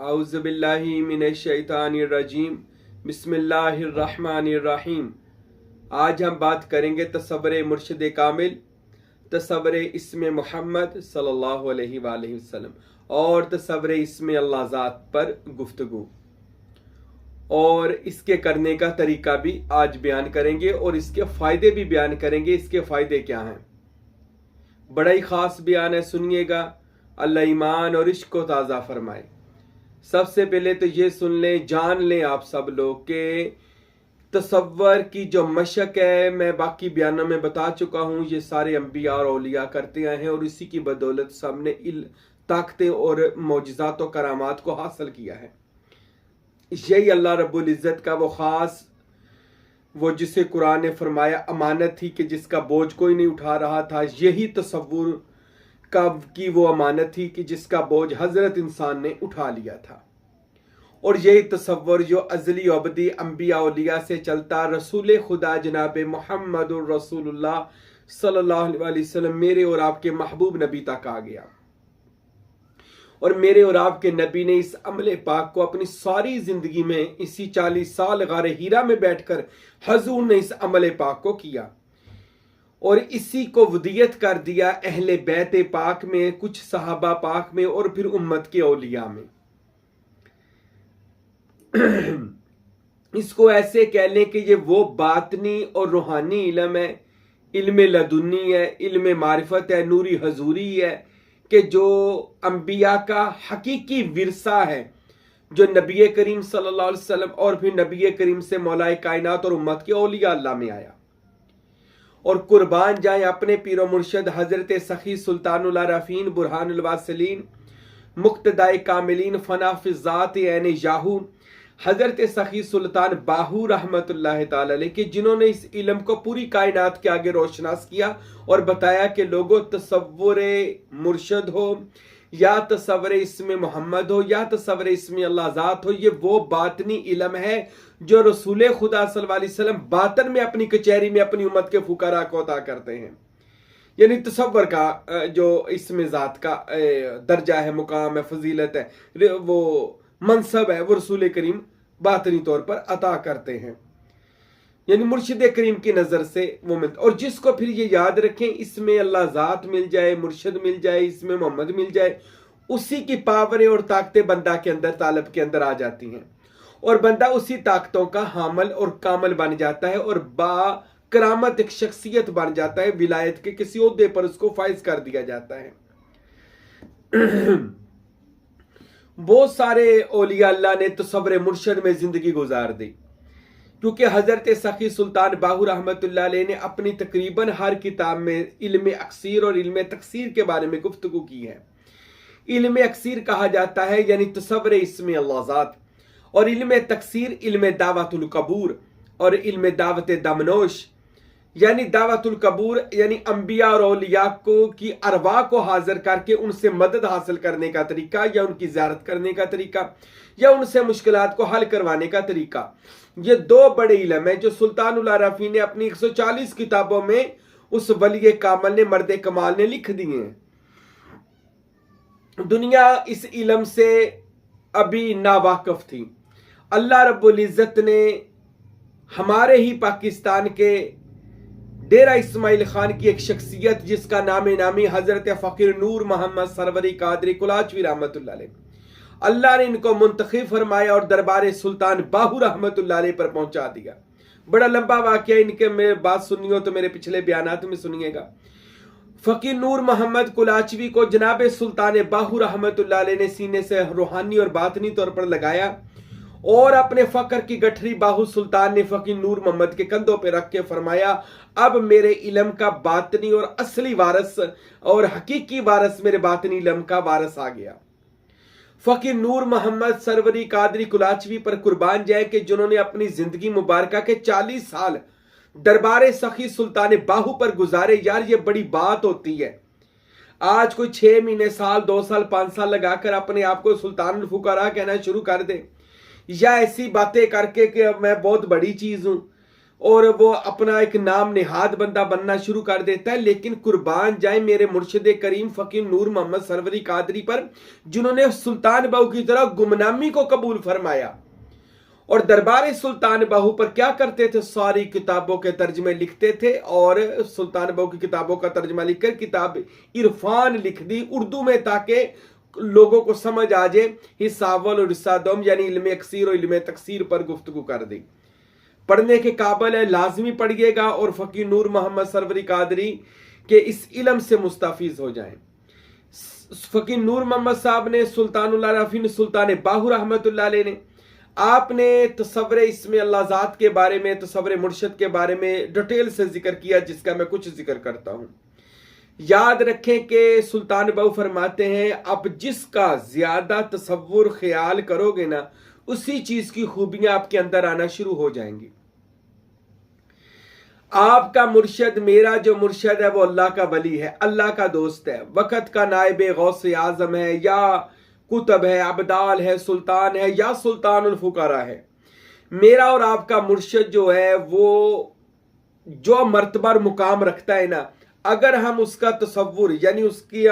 औज़ुबिल्लाहि मिनश्शैतानिर्रजीम बिस्मिल्लाहिर्रहमानिर्रहीम। आज हम बात करेंगे तसव्वुर मुर्शिद कामिल, तसव्वुर इस्म मोहम्मद सल्लल्लाहु अलैहि वसल्लम और तसव्वुर इस्म अल्लाह ज़ात पर गुफ्तगू, और इसके करने का तरीका भी आज बयान करेंगे और इसके फ़ायदे भी बयान करेंगे। इसके फ़ायदे क्या हैं, बड़ा ही ख़ास बयान है, सुनिएगा। अल्लाह ईमान और इश्क को ताज़ा फरमाए। सबसे पहले तो ये सुन लें, जान लें आप सब लोग के तसव्वुर की जो मशक है, मैं बाकी बयानों में बता चुका हूँ, ये सारे अंबिया और औलिया करते आए हैं और इसी की बदौलत सबने ताकतें और मौजिज़ात और करामात को हासिल किया है। यही अल्लाह रब्बुल इज़्ज़त का वो ख़ास, वो जिसे कुरान ने फरमाया अमानत थी कि जिसका बोझ कोई नहीं उठा रहा था, यही तसव्वुर की वो अमानत थी कि जिसका बोझ हजरत इंसान ने उठा लिया था। और यही तसव्वुर जो अज़ली अबदी अंबिया औलिया से चलता रसूल खुदा जनाब मोहम्मदुर रसूलुल्लाह सल्लल्लाहु अलैहि वसल्लम मेरे और आपके महबूब नबी तक आ गया। और मेरे और आपके नबी ने इस अमले पाक को अपनी सारी जिंदगी में, इसी 40 साल गारे हीरा में बैठकर हजूर ने इस अमले पाक को किया और इसी को वदियत कर दिया अहले बैत पाक में, कुछ सहाबा पाक में और फिर उम्मत के औलिया में। इसको ऐसे कह लें कि ये वो बातनी और रूहानी इल्म है, इल्म लदुन्नी है, इल्म मारिफत है, नूरी हजूरी है, कि जो अंबिया का हकीकी विरसा है, जो नबी करीम सल्लल्लाहु अलैहि वसल्लम और फिर नबी करीम से मौलाए कायनात और उम्मत के औलिया अल्लाह में आया। और कुर्बान जाए अपने पीरो मुर्शद हजरत सखी सुल्तानुल आरफीन बुरहानुल वासिलीन मुक्तदाए कामिलीन फना फिज़ात ऐन याहू हजरत सखी सुल्तान बाहू रहमतुल्लाह ताला अलैह के, जिन्होंने इस इल्म को पूरी कायनात के आगे रोशनास किया और बताया कि लोगों तसव्वुर मुर्शद हो या तसव्वुर इस्म मोहम्मद हो या तसव्वुर इस्म अल्लाह ज़ात हो, ये वो बातनी इल्म है जो रसूल खुदा सल्लल्लाहु अलैहि वसल्लम बातन में अपनी कचहरी में अपनी उम्मत के फुकरा को अता करते हैं। यानी तसव्वुर का जो इस्म ज़ात का दर्जा है, मुकाम है, फजीलत है, वो मनसब है, वो रसूल करीम बातनी तौर पर अता करते हैं, यानी मुर्शिद करीम की नजर से वो मिलता। और जिसको फिर ये याद रखें, इसमें अल्लाह ज़ात मिल जाए, मुर्शिद मिल जाए, इसमें मोहम्मद मिल जाए, उसी की पावरें और ताकतें बंदा के अंदर, तालब के अंदर आ जाती हैं और बंदा उसी ताकतों का हामल और कामल बन जाता है और बा करामत एक शख्सियत बन जाता है, विलायत के किसी ओहदे पर उसको फाइज कर दिया जाता है। बहुत सारे औलिया अल्लाह ने तसव्वुर मुर्शिद में जिंदगी गुजार दी, क्योंकि हजरत सखी सुल्तान बाहू रहमतुल्लाह अलैह ने अपनी तकरीबन हर किताब में इल्म अक्सीर और इल्म तकसीर के बारे में गुफ्तगू की है। इल्म अक्सीर कहा जाता है यानी तसव्वुर इस्म अल्लाह ज़ात, और इल्म तकसीर इल्म दावतुल कबूर और इल्म दावत दमनोश, यानी दावतुल कबूर यानी अंबिया और औलिया को की अरवाह को हाजिर करके उनसे मदद हासिल करने का तरीका, या उनकी ज़ियारत करने का तरीका, या उनसे मुश्किलात को हल करवाने का तरीका। ये दो बड़े इल्म है जो सुल्तानुल आरफीन ने अपनी 140 किताबों में उस वली कामल ने, मर्द कमाल ने लिख दिए हैं। दुनिया इस इल्म से अभी नावाकिफ थी। अल्लाह रब्बुल इज़्ज़त ने हमारे ही पाकिस्तान के डेरा इस्माइल खान की एक शख्सियत, जिसका नाम नामी हजरत फ़कीर नूर मोहम्मद सरवरी कादरी कुलाचवी रहमतुल्लाह अलैह, अल्लाह ने इनको मुंतखब फरमाया और दरबार सुल्तान बाहू रहमतुल्लाह अलैह पर पहुंचा दिया। बड़ा लंबा वाक़या, इनके मेरे बात सुनी हो तो मेरे पिछले बयानात में सुनिएगा। फ़कीर नूर मोहम्मद कुलाचवी को जनाब सुल्तान बाहू रहमतुल्लाह अलैह ने सीने से रूहानी और बातनी तौर पर लगाया और अपने फ़क्र की गठरी बाहू सुल्तान ने फ़कीर नूर मोहम्मद के कंधों पर रख के फरमाया, अब मेरे इल्म का बातनी और असली वारस और हकीकी वारस, मेरे बातनी इल्म का वारस आ गया। फ़कीर नूर मोहम्मद सरवरी कादरी कुलाचवी पर कुर्बान जाए कि जिन्होंने अपनी जिंदगी मुबारका के 40 साल दरबार सखी सुल्तान बाहू पर गुजारे। यार ये बड़ी बात होती है। आज कोई 6 महीने, साल, 2 साल, 5 साल लगाकर अपने आप को सुल्तान फुकरा कहना शुरू कर दे, या ऐसी बातें करके कि मैं बहुत बड़ी चीज हूं और वो अपना एक नाम नेहाद बंदा बनना शुरू कर देता है। लेकिन कुर्बान जाए मेरे मुर्शिद करीम फकीर नूर मोहम्मद सरवरी कादरी पर, जिन्होंने सुल्तान बाहू की तरह गुमनामी को कबूल फरमाया और दरबार सुल्तान बाहू पर क्या करते थे, सारी किताबों के तर्जमे लिखते थे और सुल्तान बाहू की किताबों का तर्जमा लिखकर किताब इरफान लिख दी उर्दू में, ताकि लोगों को समझ आ जाए। हिस्सावल और हिस्सादम यानी इल्म अक्सीर और इल्म तकसीर पर गुफ्तगू कर दी। पढ़ने के काबिल है, लाजमी पढ़िएगा और फकीर नूर मोहम्मद सरवरी कादरी के इस इल्म से मुस्ताफिज हो जाएं। फकीर नूर मोहम्मद साहब ने सुल्तानुल आरिफीन सुल्तान बाहू रहमतुल्लाह अलैह ने आपने तसव्वुर इसमें अल्लाह ज़ात के बारे में, तसव्वुर मुर्शिद के बारे में डिटेल से जिक्र किया, जिसका मैं कुछ जिक्र करता हूं। याद रखें कि सुल्तान बाहू फरमाते हैं, आप जिसका ज्यादा तसव्वुर ख्याल करोगे ना, उसी चीज की खूबियां आपके अंदर आना शुरू हो जाएंगी। आपका मुर्शिद, मेरा जो मुर्शिद है वो अल्लाह का वली है, अल्लाह का दोस्त है, वक़्त का नायब गौसे आजम है, या कुतब है, अबदाल है, सुल्तान है, या सुल्तानुल फुकारा है। मेरा और आपका मुर्शिद जो है वो जो मर्तबा और मुकाम रखता है ना, अगर हम उसका तसव्वुर यानी उसकी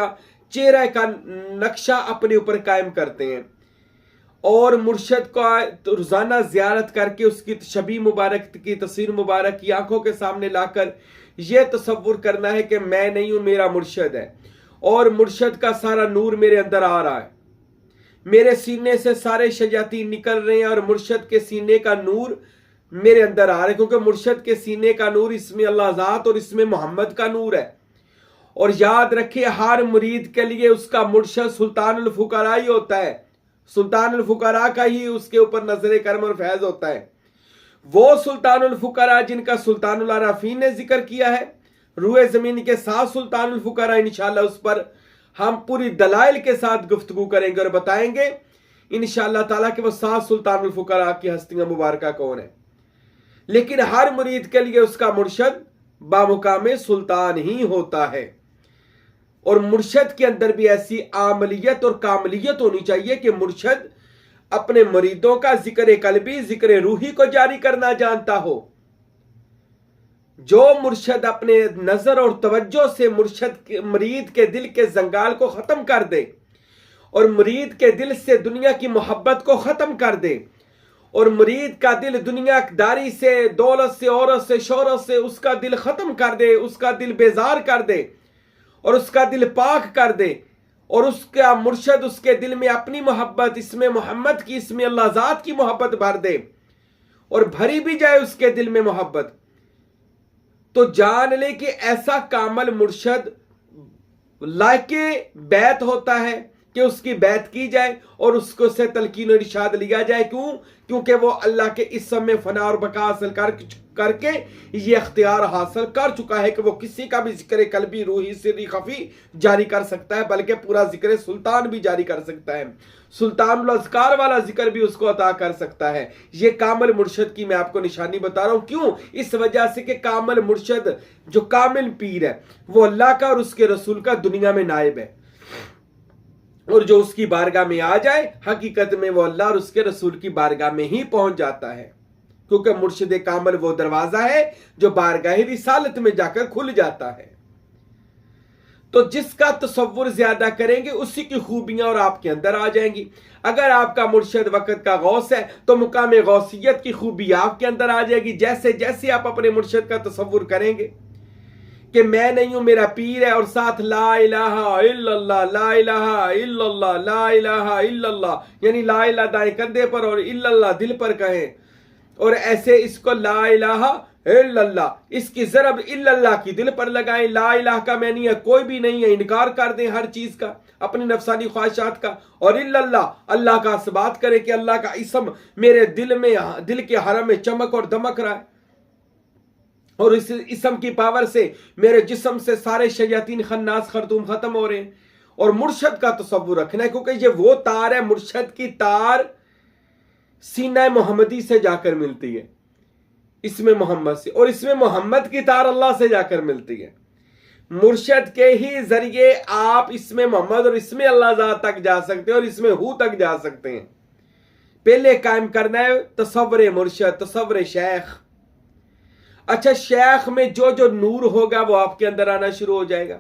चेहरे का नक्शा अपने ऊपर कायम करते हैं और मुर्शिद का रोजाना जियारत करके उसकी शबी मुबारक की तस्वीर मुबारक की आंखों के सामने लाकर यह तसव्वुर करना है कि मैं नहीं हूं, मेरा मुर्शिद है और मुर्शिद का सारा नूर मेरे अंदर आ रहा है, मेरे सीने से सारे शयातीन निकल रहे हैं और मुर्शिद के सीने का नूर मेरे अंदर आ रहा है, क्योंकि मुर्शिद के सीने का नूर इसमें अल्लाह ज़ात और इसमें मोहम्मद का नूर है। और याद रखिए, हर मुरीद के लिए उसका मुर्शिद सुल्तानुल फुकरा ही होता है, सुल्तानुल फुकरा का ही उसके ऊपर नजर करम और फैज होता है। वो सुल्तानुल फुकरा जिनका सुल्तानुल आरिफीन ने जिक्र किया है, रूए जमीन के साथ सुल्तानुल फुकरा, इंशाल्लाह उस पर हम पूरी दलाइल के साथ गुफ्तगू करेंगे और बताएंगे इंशाल्लाह ताला कि वो 7 सुल्तानुल फुकरा की हस्तियां मुबारक कौन है। लेकिन हर मुरीद के लिए उसका मुर्शिद बामुकामे सुल्तान ही होता है। और मुर्शिद के अंदर भी ऐसी आमलियत और कामलियत होनी चाहिए कि मुर्शिद अपने मुरीदों का जिक्र कल्बी, जिक्र रूही को जारी करना जानता हो। जो मुर्शिद अपने नजर और तवज्जो से मुरीद के दिल के जंगाल को खत्म कर दे और मुरीद के दिल से दुनिया की मोहब्बत को खत्म कर दे और मुरीद का दिल दुनियादारी से, दौलत से, औरत से, शोहरत से उसका दिल खत्म कर दे, उसका दिल बेजार कर दे और उसका दिल पाक कर दे और उसका मुर्शिद उसके दिल में अपनी मोहब्बत, इसमें मोहम्मद की, इसमें अल्लाह ज़ात की मोहब्बत भर दे और भरी भी जाए उसके दिल में मोहब्बत, तो जान ले कि ऐसा कामल मुर्शिद लायके बैत होता है कि उसकी बैत की जाए और उसको से तलकीन और इरशाद लिया जाए। क्यों? क्योंकि वो अल्लाह के इस्म में फना और बका हासिल करके ये इख्तियार हासिल कर चुका है कि वो किसी का भी जिक्र कल्बी, रूही, सिर्री, खफी जारी कर सकता है, बल्कि पूरा जिक्र सुल्तान भी जारी कर सकता है, सुल्तानुल अज़कार वाला जिक्र भी उसको अता कर सकता है। ये कामिल मुर्शिद की मैं आपको निशानी बता रहा हूं। क्यों? इस वजह से कि कामिल मुर्शिद जो कामिल पीर है वो अल्लाह का और उसके रसूल का दुनिया में नायब है और जो उसकी बारगाह में आ जाए हकीकत में वो अल्लाह और उसके रसूल की बारगाह में ही पहुंच जाता है, क्योंकि मुर्शिद कामिल वो दरवाजा है जो बारगाह रिसालत में जाकर खुल जाता है। तो जिसका तसव्वुर ज्यादा करेंगे उसी की खूबियां और आपके अंदर आ जाएंगी। अगर आपका मुर्शिद वक़्त का गौस है तो मुकाम गौसियत की खूबी आपके अंदर आ जाएगी। जैसे जैसे आप अपने मुर्शिद का तसव्वुर करेंगे कि मैं नहीं हूं, मेरा पीर है, और साथ ला इलाहा इल्लल्लाह, ला इलाहा इल्लल्लाह, ला इलाहा इल्लल्लाह, यानी ला इलाहा दाएं कंधे पर और इल्लल्लाह दिल पर कहें, और ऐसे इसको ला इलाहा इल्लल्लाह इसकी ज़रब इल्लल्लाह की दिल पर लगाएं। ला इलाहा का मैनी है कोई भी नहीं है, इनकार कर दें हर चीज का, अपनी नफसानी ख्वाहिशात का, और इल्लल्लाह अल्लाह का इस्बात करें कि अल्लाह का इसम मेरे दिल में, दिल के हरम में चमक और दमक रहा है और इस इसम की पावर से मेरे जिस्म से सारे शयातीन खन्नास खरतूम खत्म हो रहे हैं। और मुर्शिद का तसव्वुर रखना है, क्योंकि ये वो तार है, मुर्शिद की तार सीना मोहम्मदी से जाकर मिलती है इसमें मोहम्मद से, और इसमें मोहम्मद की तार अल्लाह से जाकर मिलती है। मुर्शिद के ही जरिए आप इसमें मोहम्मद और इसमें अल्लाह ज़ात तक जा सकते हैं और इसमें हु तक जा सकते हैं। पहले कायम करना है तसव्वुर मुर्शिद, तसव्वुर शेख, अच्छा, शेख में जो जो नूर होगा वो आपके अंदर आना शुरू हो जाएगा।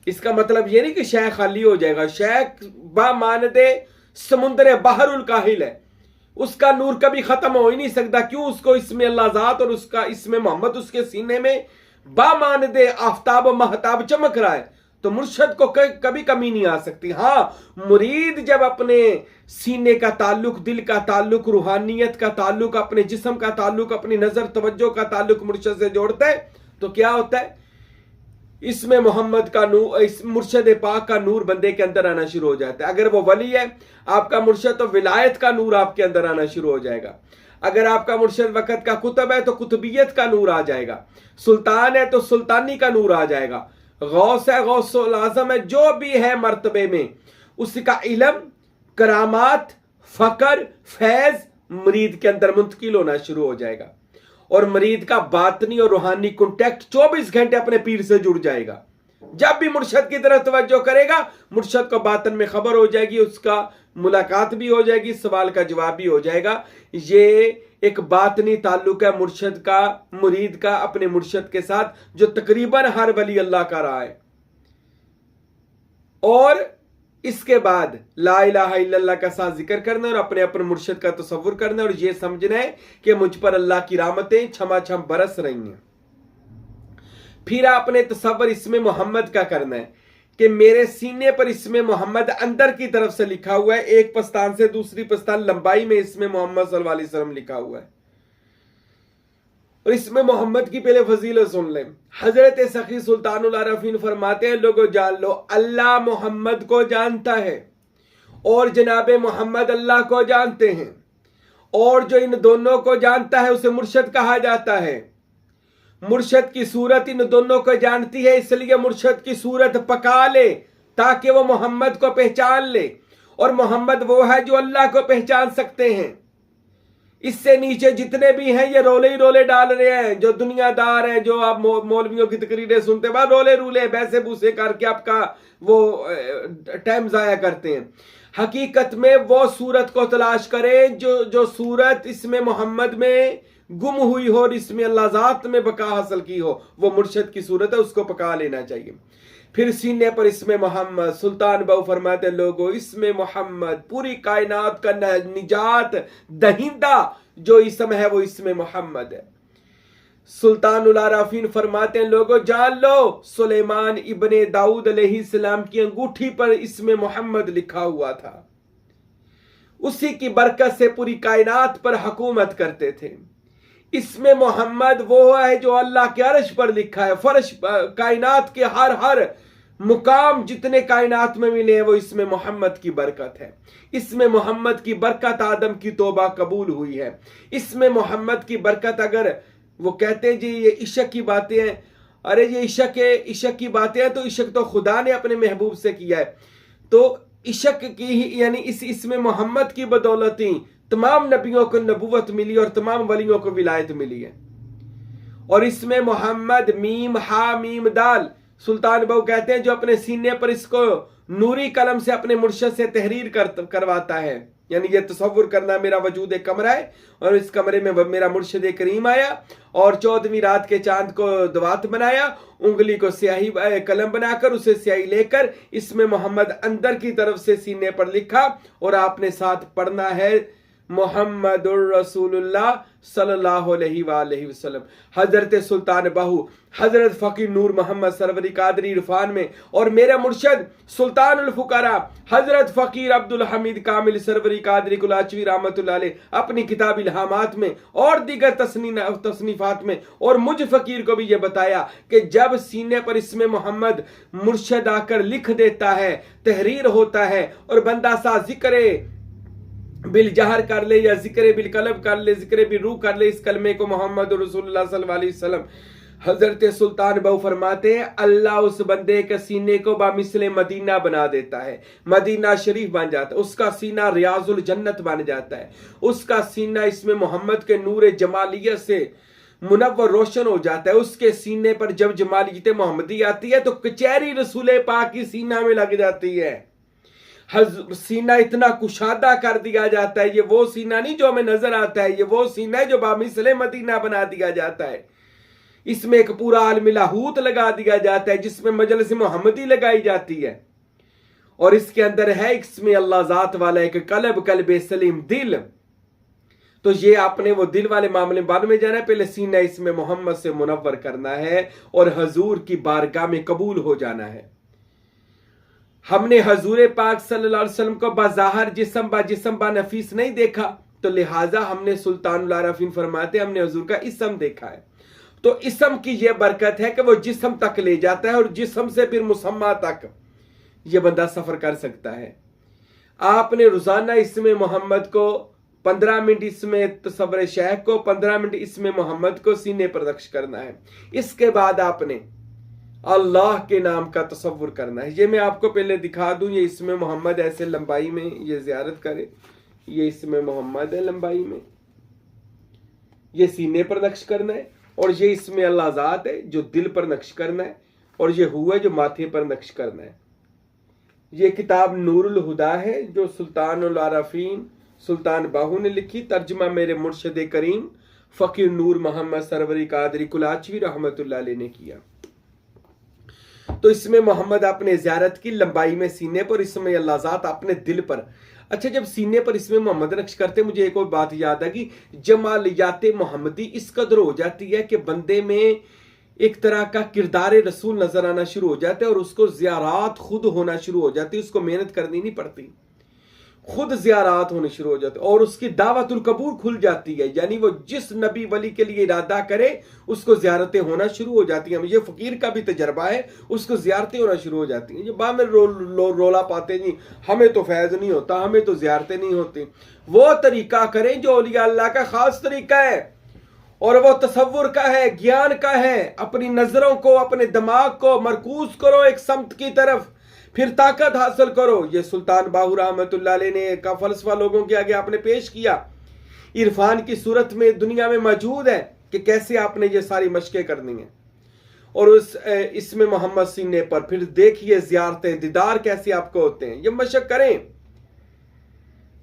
इसका मतलब ये नहीं कि शेख खाली हो जाएगा। शेख बामानदे समुद्र बहरुल काहिल है, उसका नूर कभी खत्म हो ही नहीं सकता। क्यों? उसको इसमें अल्लाह ज़ात और उसका इसमें मोहम्मद उसके सीने में बामानदे आफ्ताब महताब चमक रहा है, तो मुर्शद को कभी कमी नहीं आ सकती। हाँ, मुरीद जब अपने सीने का ताल्लुक, दिल का ताल्लुक, रूहानियत का ताल्लुक, अपने जिस्म का ताल्लुक, अपनी नजर तवज्जो का ताल्लुक मुर्शद से जोड़ता है तो क्या होता है? इसमें मोहम्मद का नूर, इस मुर्शद पाक का नूर बंदे के अंदर आना शुरू हो जाता है। अगर वो वली है आपका मुर्शद, तो विलायत का नूर आपके अंदर आना शुरू हो जाएगा। अगर आपका मुर्शद वक़्त का कुतुब है तो कुतुबियत का नूर आ जाएगा। सुल्तान है तो सुल्तानी का नूर आ जाएगा। गौस है, गौसुल आज़म है, जो भी है मर्तबे में, उसका इल्म, करामात, फकर, फैज मरीद के अंदर मुंतकिल होना शुरू हो जाएगा। और मरीद का बातनी और रूहानी कॉन्टैक्ट 24 घंटे अपने पीर से जुड़ जाएगा। जब भी मुर्शद की तरफ तवज्जो करेगा, मुर्शद को बातन में खबर हो जाएगी, उसका मुलाकात भी हो जाएगी, सवाल का जवाब भी हो जाएगा। ये एक बातनी ताल्लुक है मुर्शद का, मुरीद का अपने मुर्शद के साथ, जो तकरीबन हर वली अल्लाह का रहा है। और इसके बाद ला इलाहा इल्लल्लाह का साथ जिक्र करना और अपने अपने मुर्शद का तसव्वुर करना और ये समझना है कि मुझ पर अल्लाह की रहमतें छमाछम बरस रही हैं। फिर आपने तसव्वुर इसमें मोहम्मद का करना है कि मेरे सीने पर इसमें मोहम्मद अंदर की तरफ से लिखा हुआ है, एक पस्तान से दूसरी पस्तान लंबाई में इसमें मोहम्मद सल्लल्लाहु अलैहि वसल्लम लिखा हुआ है। और इसमें मोहम्मद की पहले फजीलत सुन लें। हजरत सखी सुल्तानुल आरफीन फरमाते हैं, लोगों जान लो, अल्लाह मोहम्मद को जानता है और जनाब मोहम्मद अल्लाह को जानते हैं, और जो इन दोनों को जानता है उसे मुर्शद कहा जाता है। मुर्शद की सूरत इन दोनों को जानती है, इसलिए मुर्शद की सूरत पका ले ताकि वो मोहम्मद को पहचान ले। और मोहम्मद वो है जो अल्लाह को पहचान सकते हैं। इससे नीचे जितने भी हैं ये रोले ही रोले डाल रहे हैं, जो दुनियादार हैं, जो आप मौलवियों की तकरीरें सुनते हैं, रोले रूले बैसे बूसे करके आपका वो टाइम जाया करते हैं। हकीकत में वो सूरत को तलाश करें जो सूरत इसमें मोहम्मद में गुम हुई हो और इसमें अल्लाह ज़ात में बका हासिल की हो, वो मुर्शद की सूरत है, उसको पका लेना चाहिए। फिर सीने पर इसमें मोहम्मद, सुल्तान बहु फरमाते लोगों, इसमें मोहम्मद पूरी कायनात का निजात दहिंदा जो इसम है वो इसमें मोहम्मद है। सुल्तानुल आरफीन फरमाते हैं, लोगों जान लो, सुलेमान इब्ने दाऊद अलैहिस्सलाम की अंगूठी पर इसमें मोहम्मद लिखा हुआ था। उसी की बरकत से पूरी कायनात पर हुकूमत करते थे। इसमें मोहम्मद वो है जो अल्लाह के अर्श पर लिखा है। फर्श कायनात के हर मुकाम जितने कायनात में मिले हैं वो इसमें मोहम्मद की बरकत है। इसमें मोहम्मद की बरकत आदम की तौबा कबूल हुई है। इसमें मोहम्मद की बरकत, अगर वो कहते हैं जी ये इश्क की बातें हैं, अरे ये इश्क की बातें हैं, तो इश्क तो खुदा ने अपने महबूब से किया है। तो इश्क की यानी इसमें मोहम्मद की बदौलत ही तमाम नबियों को नबूवत मिली और तमाम वलियों को विलायत मिली है। और इसमें मोहम्मद मीम हा मीम दाल, सुल्तान बहु कहते हैं जो अपने सीने पर इसको नूरी कलम से अपने मुर्शद से तहरीर करवाता है। यानी ये तसव्वुर करना, मेरा वजूद एक कमरा है और इस कमरे में मेरा मुर्शद करीम आया और 14वीं रात के चांद को दवात बनाया, उंगली को स्याही कलम बनाकर उसे स्याही लेकर इसमें मोहम्मद अंदर की तरफ से सीने पर लिखा और आपने साथ पढ़ना है मोहम्मदुर रसूलुल्लाह सल्लल्लाहु अलैहि वसल्लम। हजरत सुल्तान बाहू हजरत फकीर नूर मोहम्मद सरवरी कादरी इरफान में और मेरे मुर्शद सुल्तानुल फुकारा हजरत फकीर अब्दुल हमीद कामिल सरवरी कादरी कुलाचवी रहमतुल्लाह अलैह अपनी किताब इल्हामात में और दीगर तसनीफात में और मुझ फकीर को भी ये बताया कि जब सीने पर इसमें मोहम्मद मुर्शद आकर लिख देता है, तहरीर होता है और बंदा सा जिक्र बिल जहर कर ले या जिक्र बिल कलब कर ले, जिक्र बिल रूह कर ले, इस कलमे को मोहम्मद रसूलुल्लाह सल्लल्लाहु अलैहि वसल्लम, हजरत सुल्तान बहु फरमाते हैं अल्लाह उस बंदे के सीने को बामिसले मदीना बना देता है, मदीना शरीफ बन जाता है, उसका सीना रियाजुल जन्नत बन जाता है, उसका सीना इसमें मोहम्मद के नूर जमालियत से मुनव्वर रोशन हो जाता है। उसके सीने पर जब जमालियत मोहम्मदी आती है तो कचहरी रसूल पाक की सीना में लग जाती है। सीना इतना कुशादा कर दिया जाता है। ये वो सीना नहीं जो हमें नजर आता है, ये वो सीना है जो बामिसले मदीना बना दिया जाता है। इसमें एक पूरा आलम लाहूत लगा दिया जाता है जिसमें मजलिस मोहम्मदी लगाई जाती है। और इसके अंदर है इसमें अल्लाह जात वाला एक कल्ब, कल्बे सलीम, दिल। तो ये आपने वो दिल वाले मामले बाद में जाना है, पहले सीना इसमें मोहम्मद से मुनव्वर करना है और हजूर की बारगाह में कबूल हो जाना है। हमने हजूर पाक सल्लल्लाहु अलैहि वसल्लम को बाज़ाहिर जिस्म बा नफीस नहीं देखा, तो लिहाजा हमने सुल्तानुल आरफीन फरमाते हमने हजूर का इस्म देखा है। तो इस्म की यह बरकत है कि वो जिस्म तक ले जाता है और जिस्म से फिर मुसम्मा तक ये बंदा सफर कर सकता है। आपने रोजाना इसमें मोहम्मद को 15 मिनट, इसमें तसव्वुर शेख को 15 मिनट, इसमें मोहम्मद को सीने पर नक्श करना है। इसके बाद आपने अल्लाह के नाम का तसव्वुर करना है। ये मैं आपको पहले दिखा दूं, ये इसमें मोहम्मद ऐसे लंबाई में ये ज़ियारत करे, ये इसमें मोहम्मद है लंबाई में, ये सीने पर नक्श करना है। और ये इसमें अल्लाह ज़ात है जो दिल पर नक्श करना है, और ये हुआ जो माथे पर नक्श करना है। ये किताब नूरुल हुदा है जो सुल्तानुल आरफीन सुल्तान बाहू ने लिखी, तर्जुमा मेरे मुर्शिद करीम फ़कीर नूर मोहम्मद सरवरी कादरी कुलाचवी रहमतुल्लाह अलैह ने किया। तो इसमें मोहम्मद आपने ज़ियारत की लंबाई में सीने पर, इसमें अल्लाह ज़ात अपने दिल पर। अच्छा, जब सीने पर इसमें मोहम्मद नक्श करते मुझे एक और बात याद है कि जमालियात मोहम्मदी इस कदर हो जाती है कि बंदे में एक तरह का किरदार रसूल नजर आना शुरू हो जाता है और उसको ज़ियारात खुद होना शुरू हो जाती है, उसको मेहनत करनी नहीं पड़ती, खुद ज़ियारात होने शुरू हो जाते और उसकी दावतुल कबूल खुल जाती है। यानी वो जिस नबी वली के लिए इरादा करे उसको ज़ियारतें होना शुरू हो जाती हैं। ये फ़कीर का भी तजर्बा है, उसको ज़ियारतें होना शुरू हो जाती हैं। जो बाद में रोला पाते जी हमें तो फैज़ नहीं होता, हमें तो ज़ियारतें नहीं होती, वो तरीका करें जो औलिया अल्लाह का ख़ास तरीका है और वो तसव्वुर का है, ज्ञान का है। अपनी नज़रों को, अपने दिमाग को मरकूज करो एक समत की तरफ, फिर ताकत हासिल करो। ये सुल्तान बाहू रहमतुल्लाह अलैह ने का फलसफा लोगों के आगे आपने पेश किया, इरफान की सूरत में दुनिया में मौजूद है कि कैसे आपने ये सारी मशकें करनी है। और उस इसमें मोहम्मद सीने पर फिर देखिए ज़ियारतें, दीदार कैसे आपको होते हैं, ये मशक करें।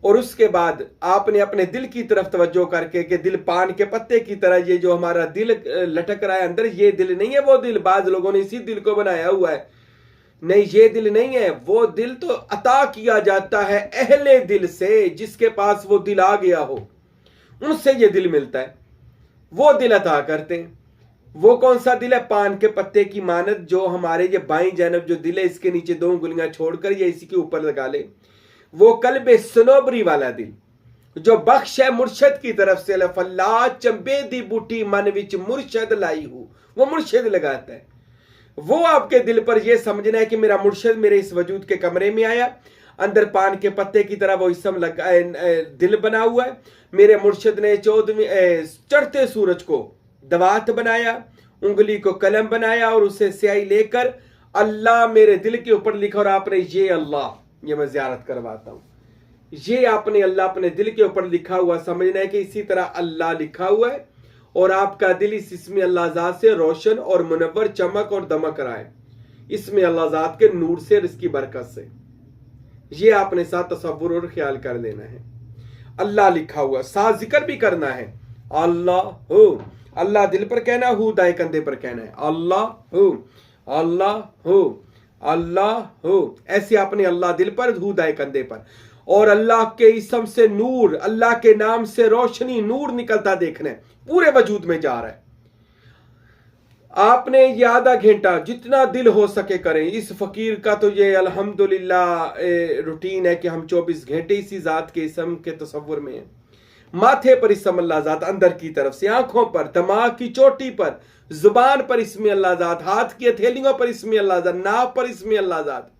और उसके बाद आपने अपने दिल की तरफ तवज्जो करके कि दिल पान के पत्ते की तरह, ये जो हमारा दिल लटक रहा है अंदर, ये दिल नहीं है वो दिल, बाज लोगों ने इसी दिल को बनाया हुआ है, नहीं ये दिल नहीं है। वो दिल तो अता किया जाता है अहले दिल से, जिसके पास वो दिल आ गया हो उनसे ये दिल मिलता है, वो दिल अता करते हैं। वो कौन सा दिल है? पान के पत्ते की मानद, जो हमारे ये बाईं जानब जो दिल है इसके नीचे 2 उंगलियां छोड़कर ये इसी के ऊपर लगा ले, वो कल्बे सनोबरी वाला दिल जो बख्श है मुर्शद की तरफ से, लफल्ला चंबे दी बूटी मन विच मुर्शद लाई हूं, वो मुर्शद लगाता है। वो आपके दिल पर यह समझना है कि मेरा मुर्शद मेरे इस वजूद के कमरे में आया, अंदर पान के पत्ते की तरह वो इसम लगा दिल बना हुआ है। मेरे मुर्शद ने चढ़ते सूरज को दवात बनाया, उंगली को कलम बनाया और उसे स्याही लेकर अल्लाह मेरे दिल के ऊपर लिखा और आपने ये अल्लाह, ये मैं ज़ियारत करवाता हूं, ये आपने अल्लाह अपने दिल के ऊपर लिखा हुआ समझना है कि इसी तरह अल्लाह लिखा हुआ है और आपका दिल इस इसमें अल्लाह ज़ात से रोशन और मुनव्वर, चमक और दमक रहा है, इसमें अल्लाह ज़ात के नूर से और इसकी बरकत से। ये आपने साथ तसव्वुर और ख्याल कर लेना है। अल्लाह लिखा हुआ, साथ जिक्र भी करना है, अल्लाह हो, अल्लाह दिल पर कहना, हु दाएं कंधे पर कहना है, अल्लाह हो, अल्लाह हो, अल्लाह हो, ऐसे आपने अल्लाह दिल पर, हु दाएं कंधे पर। और अल्लाह के इसम से नूर, अल्लाह के नाम से रोशनी, नूर निकलता देखना है, पूरे वजूद में जा रहा है। आपने ये आधा घंटा जितना दिल हो सके करें। इस फकीर का तो ये अल्हम्दुलिल्लाह रूटीन है कि हम 24 घंटे इसी जात के इसम के तसव्वुर में हैं। माथे पर इसम अल्लाह ज़ात अंदर की तरफ से, आंखों पर, दिमाग की चोटी पर, जुबान पर इसमें अल्लाह ज़ात, हाथ की हथेलियों पर इसमें अल्लाह ज़ात, नाव पर इसमें अल्लाह ज़ात।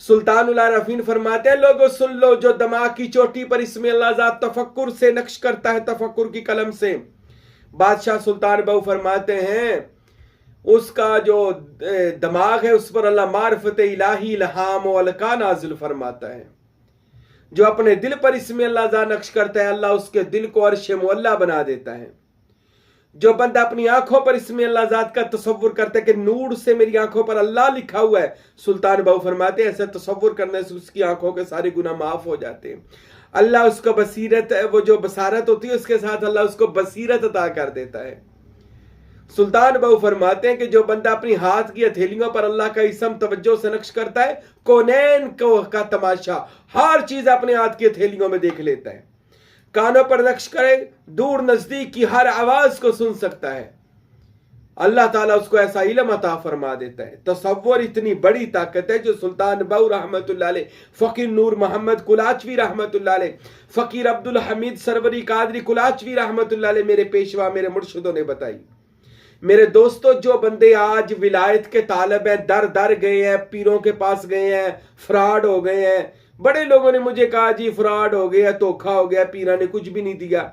सुल्तानुल आरफीन फरमाते हैं, लोगों सुन लो, जो दिमाग की चोटी पर इसमें अल्लाह ज़ात तफक्कुर से नक्श करता है, तफक्कुर की कलम से। बादशाह सुल्तान बहु फरमाते हैं उसका जो दिमाग है उस पर अल्लाह मार्फत इलाही इल्हाम व अलका नाजिल फरमाता है। जो अपने दिल पर इसमें अल्लाह ज़ात नक्श करता है, अल्लाह उसके दिल को अर्श मुअल्ला बना देता है। जो बंदा अपनी आंखों पर इसमें अल्लाह ज़ात का तसव्वुर करता है कि नूर से मेरी आंखों पर अल्लाह लिखा हुआ है, सुल्तान बाहू फरमाते हैं ऐसा तसव्वुर करने से उसकी आंखों के सारे गुनाह माफ हो जाते हैं। अल्लाह उसको बसीरत, वो जो बसारत होती है उसके साथ अल्लाह उसको बसीरत अता कर देता है। सुल्तान बाहू फरमाते हैं कि जो बंदा अपनी हाथ की हथेलियों पर अल्लाह का इसम तवज्जो से नक्श करता है, कौनैन का तमाशा हर चीज अपने हाथ की हथेलियों में देख लेता है। कानों पर नक्श करे, दूर नजदीक की हर आवाज को सुन सकता है। अल्लाह ताला उसको ऐसा इल्म अता फरमा देता है। तसव्वुर इतनी बड़ी ताकत है जो सुल्तान बाहू रहमतुल्लाह अलैह, फकीर नूर मोहम्मद कुलाचवी रहमतुल्लाह अलैह, फकीर अब्दुल हमीद सरवरी कादरी कुलाचवी रहमतुल्लाह अलैह, मेरे पेशवा मेरे मुर्शिदों ने बताई। मेरे दोस्तों, जो बंदे आज विलायत के तालब हैं, दर दर गए हैं, पीरों के पास गए हैं, फ्रॉड हो गए हैं। बड़े लोगों ने मुझे कहा जी फ्रॉड हो गया, धोखा हो गया, पीरा ने कुछ भी नहीं दिया।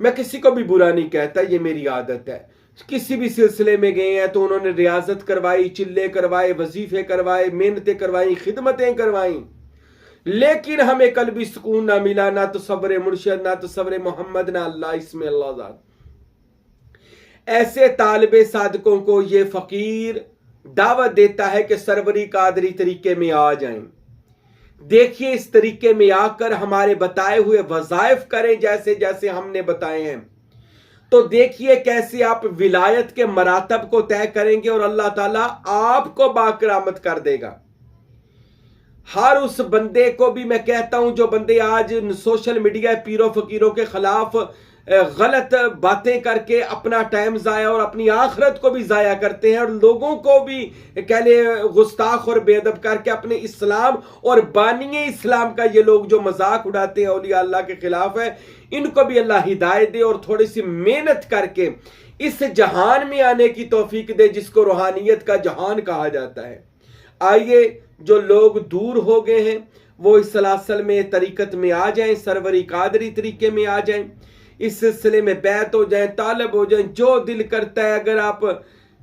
मैं किसी को भी बुरा नहीं कहता, ये मेरी आदत है। किसी भी सिलसिले में गए हैं तो उन्होंने रियाजत करवाई, चिल्ले करवाए, वजीफे करवाए, मेहनतें करवाई, खिदमतें करवाई, लेकिन हमें कल भी सुकून ना मिला, ना तो सब्र मुर्शिद, ना तो सब्र मोहम्मद, ना अल्लाह इसमें अल्लाह ज़ात। ऐसे तालिबे सादकों को ये फकीर दावत देता है कि सरवरी कादरी तरीके में आ जाएं। देखिए, इस तरीके में आकर हमारे बताए हुए वज़ाइफ करें जैसे जैसे हमने बताए हैं, तो देखिए कैसे आप विलायत के मरातब को तय करेंगे और अल्लाह ताला आपको बाकरामत कर देगा। हर उस बंदे को भी मैं कहता हूं जो बंदे आज सोशल मीडिया पीरों फकीरों के खिलाफ गलत बातें करके अपना टाइम जाया और अपनी आखिरत को भी जाया करते हैं, और लोगों को भी कह ले गुस्ताख और बेअदब करके अपने इस्लाम और बानिए इस्लाम का ये लोग जो मजाक उड़ाते हैं औलिया अल्लाह के खिलाफ है, इनको भी अल्लाह हिदायत दे और थोड़ी सी मेहनत करके इस जहान में आने की तौफीक दे जिसको रूहानियत का जहान कहा जाता है। आइए, जो लोग दूर हो गए हैं वो इस सलासल में तरीकत में आ जाएं, सरवरी कादरी तरीके में आ जाएं, इस सिलसिले में बैत हो जाएं, तालब हो जाएं, जो दिल करता है। अगर आप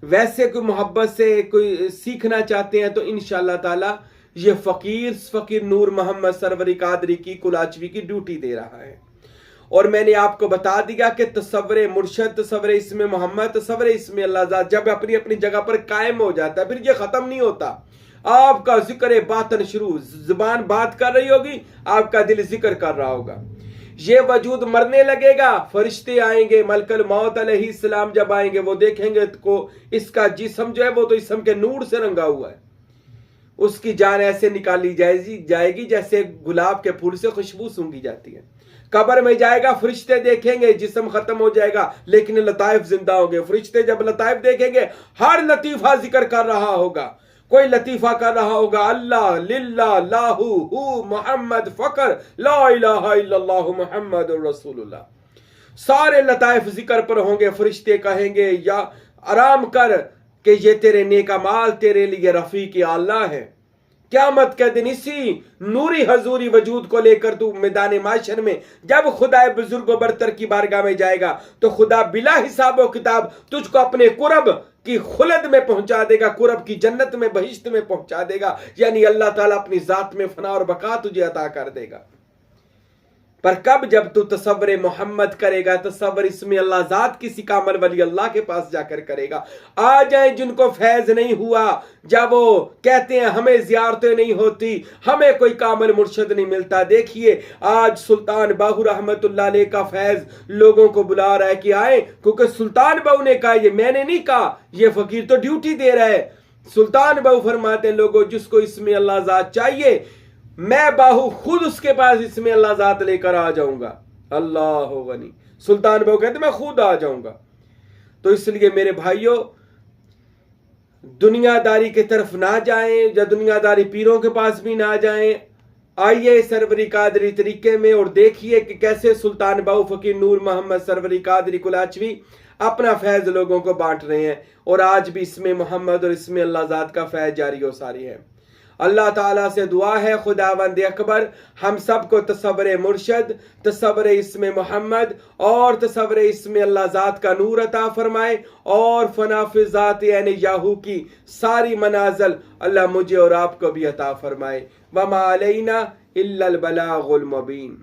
वैसे कोई मोहब्बत से कोई सीखना चाहते हैं तो इंशाअल्लाह ताला ये फकीर नूर मोहम्मद सरवरी कादरी की कुलाचवी की ड्यूटी दे रहा है। और मैंने आपको बता दिया कि तसव्वुर मुर्शद, तसव्वुर इसमें मोहम्मद, तसव्वुर इसमें अल्लाह ज़ात जब अपनी अपनी जगह पर कायम हो जाता है फिर ये खत्म नहीं होता। आपका जिक्र बातन शुरू, जुबान बात कर रही होगी, आपका दिल जिक्र कर रहा होगा। ये वजूद मरने लगेगा, फरिश्ते आएंगे, मलकल मौत अलैहिस्सलाम जब आएंगे वो देखेंगे को इसका जिस्म जो है वो तो इसम के नूर से रंगा हुआ है, उसकी जान ऐसे निकाली जाएगी जैसे गुलाब के फूल से खुशबू सूंघी जाती है। कब्र में जाएगा, फरिश्ते देखेंगे, जिस्म खत्म हो जाएगा लेकिन लताइफ जिंदा होंगे। फरिश्ते जब लताइफ देखेंगे हर लतीफा जिक्र कर रहा होगा। कोई लतीफा कर रहा होगा अल्लाह लिल्लाह लाहू हु मोहम्मद फकर ला इलाहा इल्लल्लाहु मुहम्मदुर रसूलुल्लाह, सारे लताइफ जिक्र पर होंगे। फरिश्ते कहेंगे या आराम कर कि ये तेरे नेका माल तेरे लिए रफीक आला है। क़यामत के दिन इसी नूरी हजूरी वजूद को लेकर तू मैदान माशर में जब खुदा बुजुर्ग बरतर की बारगाह में जाएगा तो खुदा बिला हिसाब व किताब तुझको अपने कुरब की खुलद में पहुंचा देगा, कुरब की जन्नत में बहिश्त में पहुंचा देगा। यानी अल्लाह ताला अपनी जात में फना और बका तुझे अता कर देगा। पर कब? जब तू तसव्वुर मोहम्मद करेगा, तसव्वुर इसमें अल्लाह ज़ात किसी कामल वली अल्लाह के पास जाकर करेगा। आ जाए जिनको फैज नहीं हुआ, जब वो कहते हैं हमें ज़ियारतें नहीं होती, हमें कोई कामल मुर्शिद नहीं मिलता। देखिए आज सुल्तान बाहू रहमतुल्लाह अलैह का फैज लोगों को बुला रहा है कि आए, क्योंकि सुल्तान बाहू ने कहा, ये मैंने नहीं कहा, ये फकीर तो ड्यूटी दे रहा है। सुल्तान बाहू फरमाते हैं लोगों जिसको इसमें अल्लाह ज़ात चाहिए मैं बाहू खुद उसके पास इसमें अल्लाह ज़ात लेकर आ जाऊंगा। अल्लाह गनी। सुल्तान बाहू कहते मैं खुद आ जाऊंगा। तो इसलिए मेरे भाइयों, दुनियादारी की तरफ ना जाएं या दुनियादारी पीरों के पास भी ना जाएं। आइए सरवरी कादरी तरीके में और देखिए कि कैसे सुल्तान बाहू फकीर नूर मोहम्मद सरवरी कादरी कुलाचवी अपना फैज लोगों को बांट रहे हैं, और आज भी इसमें मोहम्मद और इसमें अल्लाह ज़ात का फैज जारी हो सारी है। अल्लाह ताला से दुआ है खुदावंद अकबर हम सबको तसव्वुर मुर्शद, तसव्वुर इसमें मोहम्मद और तसव्वुर इसमें अल्लाह ज़ात का नूर अता फरमाए, और फनाफिज़ात यानी याहू की सारी मनाज़िल अल्लाह मुझे और आपको भी अता फरमाए। वमा अलैना इल्लल बलागुल मुबीन।